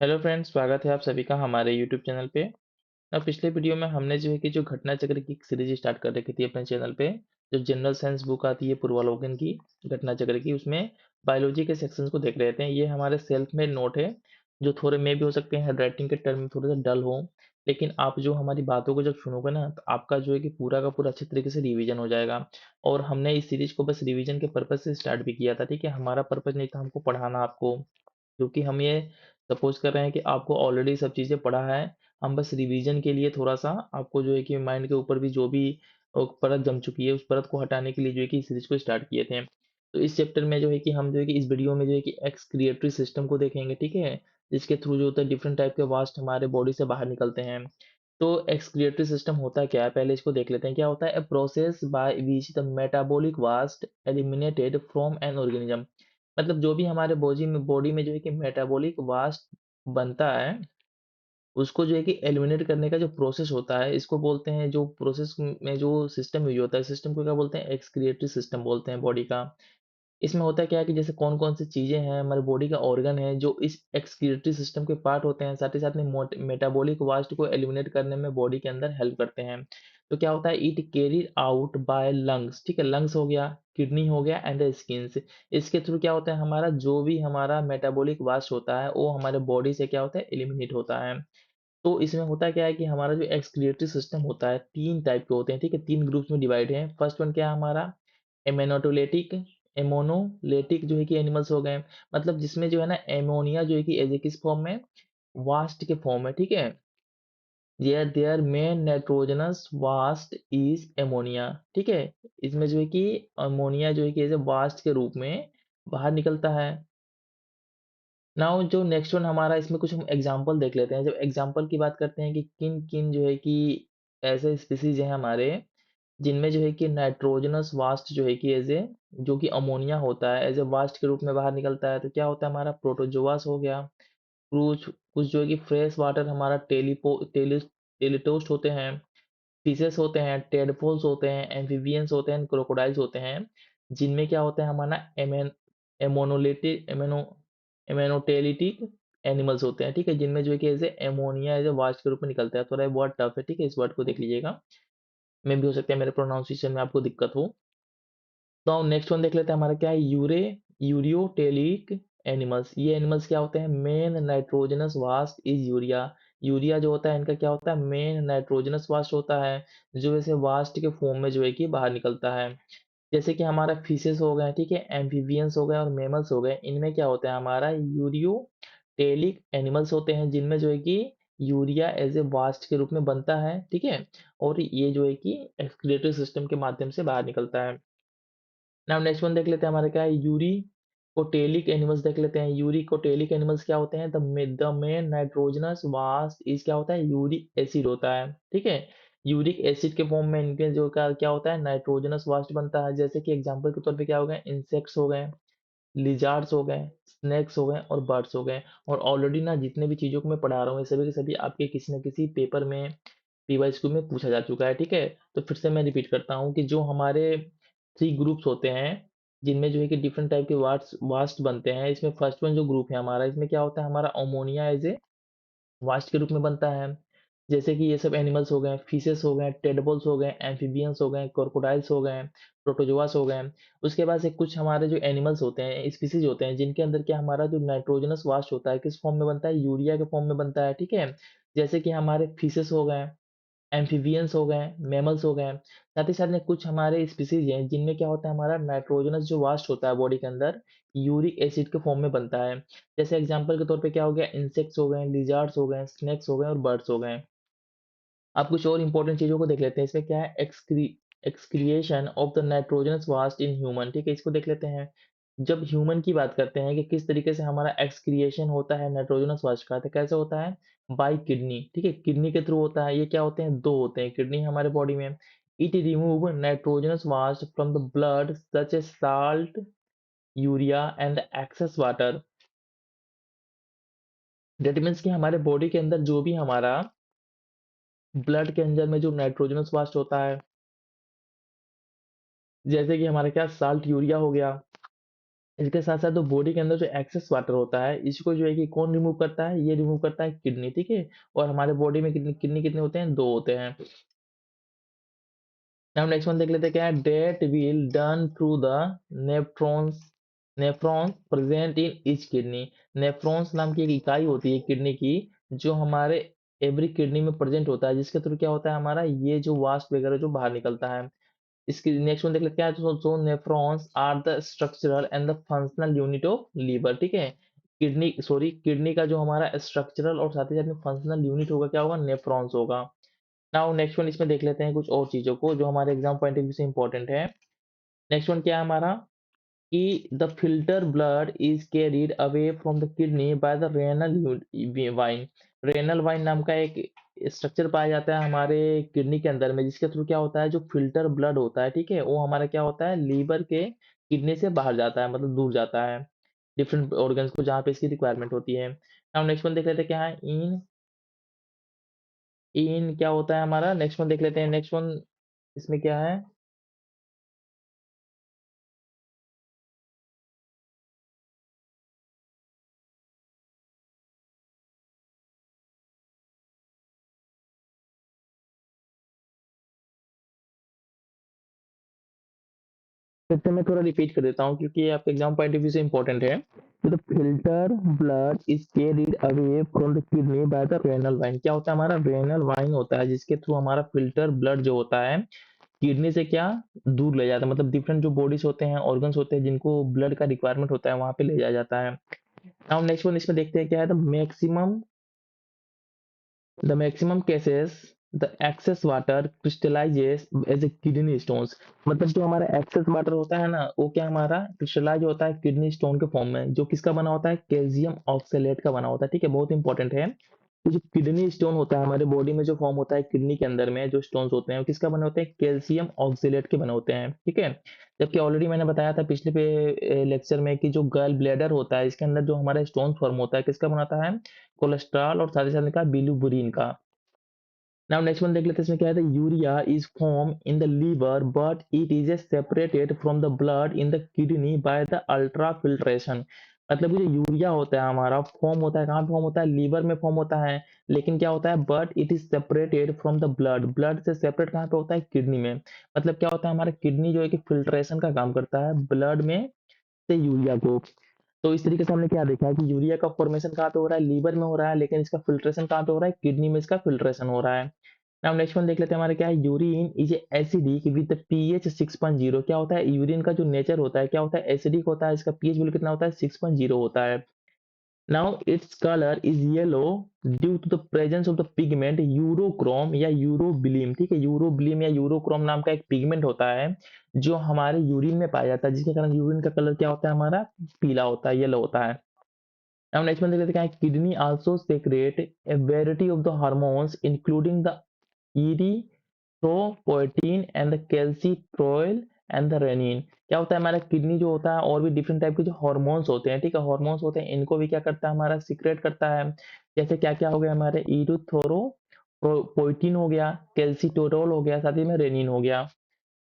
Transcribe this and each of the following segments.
Hello friends, स्वागत है आप सभी का हमारे यूट्यूब चैनल पे। पिछले वीडियो में हमने जो है कि जो घटना चक्र की एक सीरीज स्टार्ट कर रखी थी अपने चैनल पे। जो जनरल साइंस बुक आती है पूर्वावलोकन की घटना चक्र की, उसमें बायोलॉजी के सेक्शंस को देख रहे थे। ये हमारे सेल्फ मेड नोट है, जो थोड़े में भी हो सकते हैं राइटिंग के टर्म में थोड़ा सा डल हो। लेकिन आप जो हमारी बातों को जब सुनोगे ना, तो आपका जो है कि पूरा का पूरा अच्छे तरीके से रिवीजन हो जाएगा। और हमने इस सीरीज को बस रिवीजन के पर्पज से स्टार्ट भी किया था, ठीक है। हमारा पर्पज नहीं था हमको पढ़ाना आपको, क्योंकि हम ये सपोज़ कर रहे हैं कि आपको ऑलरेडी सब चीज़ें पढ़ा है। हम बस रिवीजन के लिए थोड़ा-सा आपको जो है कि माइंड के ऊपर भी जो भी परत जम चुकी है, उस परत को हटाने के लिए जो है कि इस सीरीज़ को स्टार्ट किए थे। तो इस चैप्टर में जो है कि हम जो है कि इस वीडियो में जो है कि एक्सक्रिएटरी सिस्टम को देखेंगे, ठीक है? जिसके थ्रू जो होता है डिफरेंट टाइप के वाष्प हमारे बॉडी से बाहर निकलते हैं। तो एक्सक्रिएटरी सिस्टम होता क्या है? पहले इसको देख लेते हैं। क्या होता है? A process by which the metabolic vast eliminated from an organism. मतलब जो भी हमारे बॉडी में जो है कि मेटाबॉलिक वास्ट बनता है, उसको जो है कि एलिमिनेट करने का जो प्रोसेस होता है, इसको बोलते हैं, जो प्रोसेस में जो सिस्टम यूज़ होता है, सिस्टम को क्या बोलते हैं? एक्सक्रिएटरी सिस्टम बोलते हैं बॉडी का। इसमें होता क्या है कि जैसे कौन-कौन सी चीज़ें हैं, हमारी बॉडी का ऑर्गन है, जो इस एक्सक्रीटरी सिस्टम के पार्ट होते हैं, साथ ही साथ में मेटाबॉलिक वास्ट को एलिमिनेट करने में बॉडी के अंदर हेल्प करते हैं। तो क्या होता है? It carried out by lungs, ठीक है? लंग्स हो गया, किडनी हो गया एंड द स्किन्स। इसके थ्रू क्या होता है? हमारा जो भी हमारा मेटाबॉलिक वास्ट होता है, वो हमारे बॉडी से क्या होता है? एलिमिनेट होता है। तो इसमें होता क्या है कि हमारा जो एक्सक्रीटरी सिस्टम होता है, 3 टाइप के होते हैं, ठीक है? 3 ग्रुप्स में डिवाइड है। फर्स्ट वन क्या है हमारा? एमेनोटोलेटिक एमोनोलेटिक जो है कि एनिमल्स हो गए, मतलब जिसमें जो है ना एमोनिया जो है कि एज ए किस फॉर्म में, वास्ट के फॉर्म में, ठीक है। Their main nitrogenous waste is ammonia, ठीक है। इसमें जो है कि अमोनिया जो है कि एज ए वास्ट के रूप में बाहर निकलता है। नाउ जो नेक्स्ट वन हमारा, इसमें कुछ हम एग्जांपल देख लेते हैं। जब एग्जांपल की बात करते हैं कि किन किन जो है कि ऐसे स्पीसीज हैं हमारे, जिनमें जो है कि नाइट्रोजनस वास्ट जो है कि एज ए, जो कि अमोनिया होता है एज ए वास्ट के रूप में बाहर निकलता है। तो क्या होता है? हमारा प्रोटोजोआस हो गया। कुछ कुछ जो है कि फ्रेश वाटर हमारा टेलिटोस्ट होते हैं, फिशेस होते हैं, टेडपोल्स होते हैं, एम्फीबियंस होते हैं, क्रोकोडाइल्स होते हैं। जिनमें क्या होता है? हमारा एमोनोलिटिक एमेनो एमेनोटेलिटिक एनिमल्स होते हैं, ठीक है। जिनमें जो है कि as a ammonia as a waste के रूप में निकलता है। थोड़ा ये वर्ड टफ है, ठीक है। इस वर्ड को देख लीजिएगा, मे भी हो सकता है मेरे प्रोनाउंसिएशन में आपको दिक्कत हो। तो हम नेक्स्ट वन देख लेते हैं, हमारा क्या है? Ureotelic animals. ये एनिमल्स क्या होते हैं? Main nitrogenous waste is urea. Urea जो होता है इनका क्या होता है? मेन नाइट्रोजनस वास्ट होता है, जो ऐसे वास्ट के फॉर्म में जो है कि बाहर निकलता है। जैसे कि हमारा फिशेस हो गए, ठीक है, एम्फीबियंस हो गए और मैमल्स हो गए। इनमें क्या होता है? हमारा यूरियोटेलिक एनिमल्स होते हैं, जिनमें जो है कि यूरिया एज ए वास्ट के रूप में बनता है, ठीक है। और ये जो है कि एक्सक्रीटरी सिस्टम के माध्यम से बाहर निकलता है। नाउ नेक्स्ट वन देख लेते हैं, हमारा क्या है? यूरिकोटेलिक एनिमल्स देख लेते हैं। यूरिकोटेलिक एनिमल्स क्या होते हैं? The main nitrogenous waste is क्या होता है? यूरिक एसिड होता है, ठीक है। यूरिक एसिड के फॉर्म में इनके जो क्या होता है? नाइट्रोजनस वास्ट बनता है। जैसे कि एग्जांपल के तौर पे क्या हो गए? इंसेक्ट्स हो गए, लिज़ार्ड्स हो गए, स्नेक्स हो गए और बर्ड्स हो गए। और ऑलरेडी ना जितने भी चीज़ों को मैं पढ़ा रहा हूँ, ये सभी के सभी आपके किसी न किसी पेपर में, पीवाईक्यू में पूछा जा चुका है, ठीक है? तो फिर से मैं रिपीट करता हूँ कि जो हमारे 3 ग्रुप्स होते हैं, जिनमें जो है कि डिफरेंट टाइप के वास्ट बनते हैं। इसमें फर्स्ट वन जो ग्रुप है हमारा, इसमें क्या होता है? हमारा अमोनिया एज़ ए वास्ट के रूप में बनता है। जैसे कि ये सब एनिमल्स हो गए, फिशेस हो गए, टेडपोल्स हो गए, एम्फीबियंस हो गए, क्रोकोडाइल्स हो गए, प्रोटोजोआस हो गए। उसके बाद से कुछ हमारे जो एनिमल्स होते हैं, स्पीशीज़ होते हैं, जिनके अंदर क्या हमारा जो नाइट्रोजनस वास्ट होता है, किस फॉर्म में बनता है? यूरिया के फॉर्म में बनता है, ठीक है? जैसे कि हमारे फिशेस हो गए, एम्फीबियंस हो गए, मैमल्स हो गए। साथ ही साथ में कुछ हमारे स्पीशीज़ हैं, जिनमें क्या होता है? हमारा नाइट्रोजनस जो वाष्प होता है बॉडी के अंदर, यूरिक एसिड के फॉर्म में बनता है। जैसे एग्जांपल के तौर पे क्या हो गया? इंसेक्ट्स हो गए, लिज़ार्ड्स हो गए, स्नेक्स हो गए और बर्ड्स हो गए। अब कुछ और इंपॉर्टेंट चीज़ों को देख लेते हैं। इसमें क्या है? Excretion of the nitrogenous vast in human, ठीक है? इसको देख लेते हैं। जब ह्यूमन की बात करते हैं कि किस तरीके से हमारा एक्सक्रिएशन होता है नाइट्रोजनस वास्ट का, तो कैसे होता है? बाय किडनी, ठीक है? किडनी के थ्रू होता है। ये क्या होते हैं? 2 होते हैं किडनी हमारे बॉडी में। It remove nitrogenous waste from the blood such as salt, urea and the excess water. That means कि हमारे बॉडी के अंदर जो भी हमारा ब्लड के अंदर में जो नाइट्रोजनस वास्ट होता है, जैसे कि हमारा क्या साल्ट यूरिया हो गया, इसके साथ साथ तो बॉडी के अंदर जो एक्सेस वाटर होता है, इसको जो है कि कौन रिमूव करता है, ये रिमूव करता है किडनी, ठीक है। और हमारे बॉडी में कितनी किडनी कितने होते हैं, दो होते हैं। अब नेक्स्ट वन देख लेते हैं क्या है, that will done through the nephrons, nephrons present in each kidney. Nephrons नाम की एक इकाई होती है किडनी की, जो हमारे एवरी किडनी में प्रेजेंट होता है, जिसके थ्रू क्या होता है हमारा ये जो वास्ट वगैरह जो बाहर निकलता है। इसकी नेक्स्ट वन देख लेते हैं क्या है, तो nephrons are the structural and the functional unit of liver, ठीक है। किडनी का जो हमारा स्ट्रक्चरल और साथ ही साथ में फंक्शनल यूनिट होगा क्या होगा, नेफ्रॉन्स होगा। नाउ नेक्स्ट वन इसमें देख लेते हैं कुछ और चीजों को जो हमारे एग्जाम पॉइंट ऑफ व्यू से इंपॉर्टेंट है। नेक्स्ट वन क्या है हमारा, कि the filter blood is carried away from the kidney by the renal wine. Renal wine नाम का एक स्ट्रक्चर पाया जाता है हमारे किडनी के अंदर में, जिसके थ्रू क्या होता है, जो फिल्टर ब्लड होता है, ठीक है, वो हमारा क्या होता है, लीवर के किडनी से बाहर जाता है, मतलब दूर जाता है डिफरेंट ऑर्गन्स को जहाँ पे इसकी रिक्वायरमेंट होती है। अब नेक्स्ट वन देख लेते हैं क्या है, इन इन क्या होता है हमारा, नेक्स्ट वन देख लेते हैं। नेक्स्ट वन इसमें क्या है, फिर से मैं थोड़ा रिपीट कर देता हूँ क्योंकि ये आपके एग्जाम पॉइंट ऑफ व्यू से इंपॉर्टेंट है। तो the filter blood is carried away from the kidney by the renal wine. क्या होता है हमारा, रेनल वाइन होता है, जिसके थ्रू हमारा फिल्टर ब्लड जो होता है किडनी से क्या दूर ले जाता है, मतलब डिफरेंट जो बॉडीज होते हैं, ऑर्गन्स होते हैं, जिनको ब्लड का रिक्वायरमेंट होता है वहां पे ले जाया जाता है। नाउ नेक्स्ट वन इसमें देखते हैं क्या है, the maximum cases the excess water crystallizes as a kidney stones. मतलब जो हमारा एक्सेस वाटर होता है ना, वो क्या हमारा क्रिस्टलाइज होता है किडनी स्टोन के फॉर्म में, जो किसका बना होता है, कैल्शियम ऑक्सलेट का बना होता है, ठीक है, बहुत इंपॉर्टेंट है। तो जो किडनी स्टोन होता है हमारे बॉडी में जो फॉर्म होता है किडनी के अंदर में जो स्टोन्स होते हैं, वो किसका बने होते हैं, कैल्शियम ऑक्सलेट के बने होते हैं, ठीक है। जबकि ऑलरेडी मैंने बताया था पिछले पे लेक्चर में कि जो गल ब्लैडर होता है, इसके अंदर जो हमारा स्टोन फॉर्म होता है, किसका बनाता है, कोलेस्ट्रॉल और साथ ही साथ का बिलिरुबिन का। नाउ नेक्स्ट वन देख लेते हैं, इसमें क्या है, urea is form in the liver but it is separated from the blood in the kidney by the ultra filtration. मतलब कि जो यूरिया होता है हमारा फॉर्म होता है कहाँ फॉर्म होता है, लीवर में फॉर्म होता है, लेकिन क्या होता है, but it is separated from the blood, blood से सेपरेट कहाँ पे होता है, किडनी में। मतलब क्या होता है, हमारा किडनी जो है कि फिल्ट्रेशन का काम करता है ब्लड में से यूरिया को। तो इस तरीके से हमने क्या देखा है कि यूरिया का फॉर्मेशन कहाँ पे हो रहा है, लीवर में हो रहा है, लेकिन इसका फिल्ट्रेशन कहाँ पे हो रहा है, किडनी में इसका फिल्ट्रेशन हो रहा है। नाउ नेक्स्ट वन देख लेते हैं हमारे क्या है, urine is acidic with pH 6.0। क्या होता है, यूरिन का जो नेचर होता है क्या होता है, एसिडिक होता है, इसका पीएच बिल्कुल कितना होता है, 6.0 होता है। Now its colour is yellow due to the presence of the pigment urochrome या यूरोबिलिम, ठीक है, यूरोबिलिम या यूरोक्रोम नाम का एक पिगमेंट होता है जो हमारे यूरिन में पाया जाता है, जिसके कारण यूरिन का कलर क्या होता है हमारा, पीला होता है, येलो होता है। Now next one देख लेते हैं, kidney also secrete a variety of the hormones including the erythropoietin and the calcitriol and the renin। क्या होता है हमारा किडनी जो होता है और भी डिफरेंट टाइप के जो हॉर्मोन्स होते हैं, ठीक है, हॉर्मोन्स होते हैं, इनको भी क्या करता है हमारा सीक्रेट करता है। जैसे क्या क्या हो गया हमारे, इरिथ्रोपोइटिन हो गया, कैल्सिटोरोल हो गया, साथ ही में रेनिन हो गया।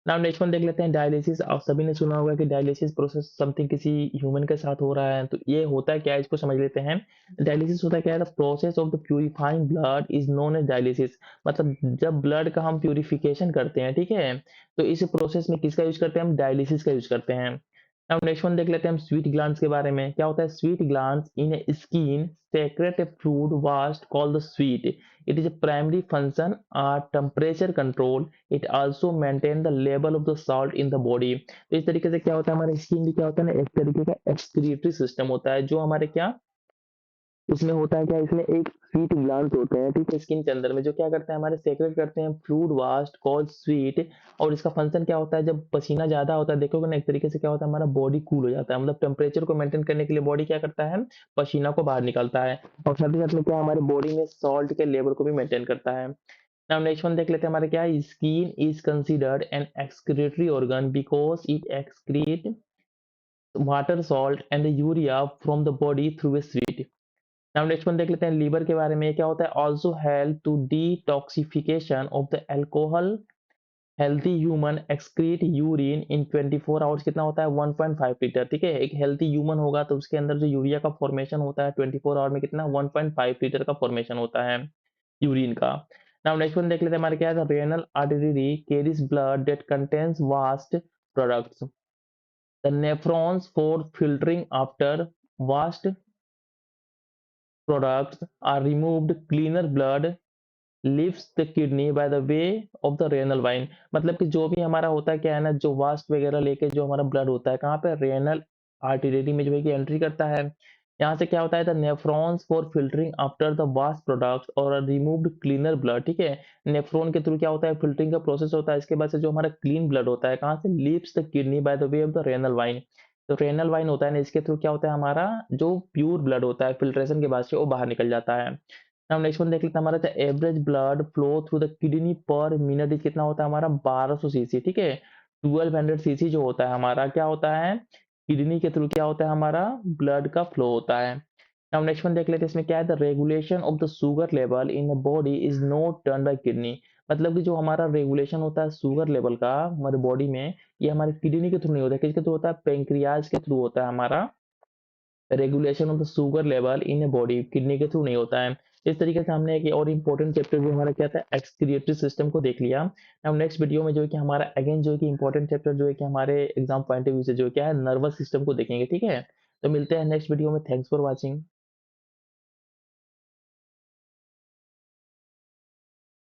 नाउ नेक्स्ट वन देख लेते हैं, डायलिसिस। आप सभी ने सुना होगा कि डायलिसिस प्रोसेस समथिंग किसी ह्यूमन के साथ हो रहा है, तो ये होता है क्या है, इसको समझ लेते हैं। डायलिसिस होता है क्या है, the process of the purifying blood is known as dialysis. मतलब जब ब्लड का हम प्यूरिफिकेशन करते हैं, ठीक है, तो इस प्रोसेस में किसका यूज करते हैं, हम डायलिसिस का यूज करते हैं। अब नेक्स्ट वन देख लेते हैं हम स्वीट ग्लैंड्स के बारे में। क्या होता है, sweet glands in A skin secrete a fluid vast called the sweat. It is a primary function are temperature control. It also maintain the level of the salt in the body। तो इस तरीके से क्या होता है, हमारे skin भी क्या होता है ना, एक तरीके का एक्सक्रीटरी सिस्टम होता है, जो हमारे क्या इसमें होता है क्या, इसमें एक स्वीट ग्लैंड्स होते हैं, ठीक है, स्किन के अंदर में, जो क्या करते हैं हमारे सेक्रेट करते हैं फ्लूइड वास्ट कॉल्ड स्वीट। और इसका फंक्शन क्या होता है, जब पसीना ज्यादा होता है, देखोगे ना, एक तरीके से क्या होता है, हमारा बॉडी कूल हो जाता है, मतलब टेम्परेचर को मेंटेन करने के लिए बॉडी क्या करता है, पसीना को बाहर निकालता है। और साथ ही साथ में क्या हमारे बॉडी में सॉल्ट के लेवल को भी मेंटेन करता है। नाउ नेक्स्ट वन देख लेते हैं हमारे क्या है, skin is considered an excretory organ because it excrete water salt and urea from the body through a sweet. Now next one देख लेते हैं लीवर के बारे में। क्या होता है, also help to detoxification of the alcohol healthy human excrete urine in 24 hours कितना होता है 1.5 लीटर। ठीक है, एक हेल्थी ह्यूमन होगा तो उसके अंदर जो यूरिया का फॉर्मेशन होता है 24 आवर में कितना 1.5 लीटर का फॉर्मेशन होता है यूरिन का। नाउ नेक्स्ट वन देख लेते हैं हमारे क्या है, renal artery carries blood that contains waste products, the nephrons for filtering after waste products are removed, cleaner blood leaves the kidney by the way of the renal vein. मतलब कि जो भी हमारा होता है क्या है ना, जो वास्ट वगैरह लेके जो हमारा ब्लड होता है कहाँ पे रेनल आर्टरी में जो है कि एंट्री करता है। यहाँ से क्या होता है the nephrons for filtering after the vast products और रिमूव्ड क्लीनर ब्लड। ठीक है, नेफ्रॉन के थ्रू क्या होता है फिल्टरिंग का प्रोसेस होता है, इसके बाद से जो हमारा क्लीन ब्लड होता है कहाँ से leaves the kidney by the way of the renal wine. तो रेनल वाइन होता है ना, इसके थ्रू क्या होता है हमारा जो प्योर ब्लड होता है फिल्ट्रेशन के बाद से वो बाहर निकल जाता है। नाउ नेक्स्ट वन देख लेते हैं हमारा average blood flow through the kidney पर मिनट इज कितना होता है हमारा 1200 सीसी। ठीक है, 1200 सीसी जो होता है हमारा क्या होता है किडनी के थ्रू क्या होता है हमारा ब्लड का फ्लो होता है। नाउ नेक्स्ट वन देख लेते हैं इसमें क्या है the regulation of the sugar level in the body is not done by kidney. मतलब कि जो हमारा रेगुलेशन होता है शुगर लेवल का हमारे बॉडी में, ये हमारे किडनी के थ्रू नहीं होता है, किसके थ्रू होता है पेंक्रियाज के थ्रू होता है हमारा regulation of the sugar level in a body, kidney के थ्रू नहीं होता है। इस तरीके से हमने एक और इंपॉर्टेंट चैप्टर जो हमारा क्या था एक्सक्रिएटरी सिस्टम को देख लिया। अब नेक्स्ट वीडियो में जो है कि हमारा अगेन जो है कि इंपॉर्टेंट चैप्टर जो है कि हमारे एग्जाम पॉइंट ऑफ व्यू से जो है क्या है नर्वस सिस्टम को देखेंगे। ठीक है, तो मिलते हैं नेक्स्ट वीडियो में। Thanks for watching.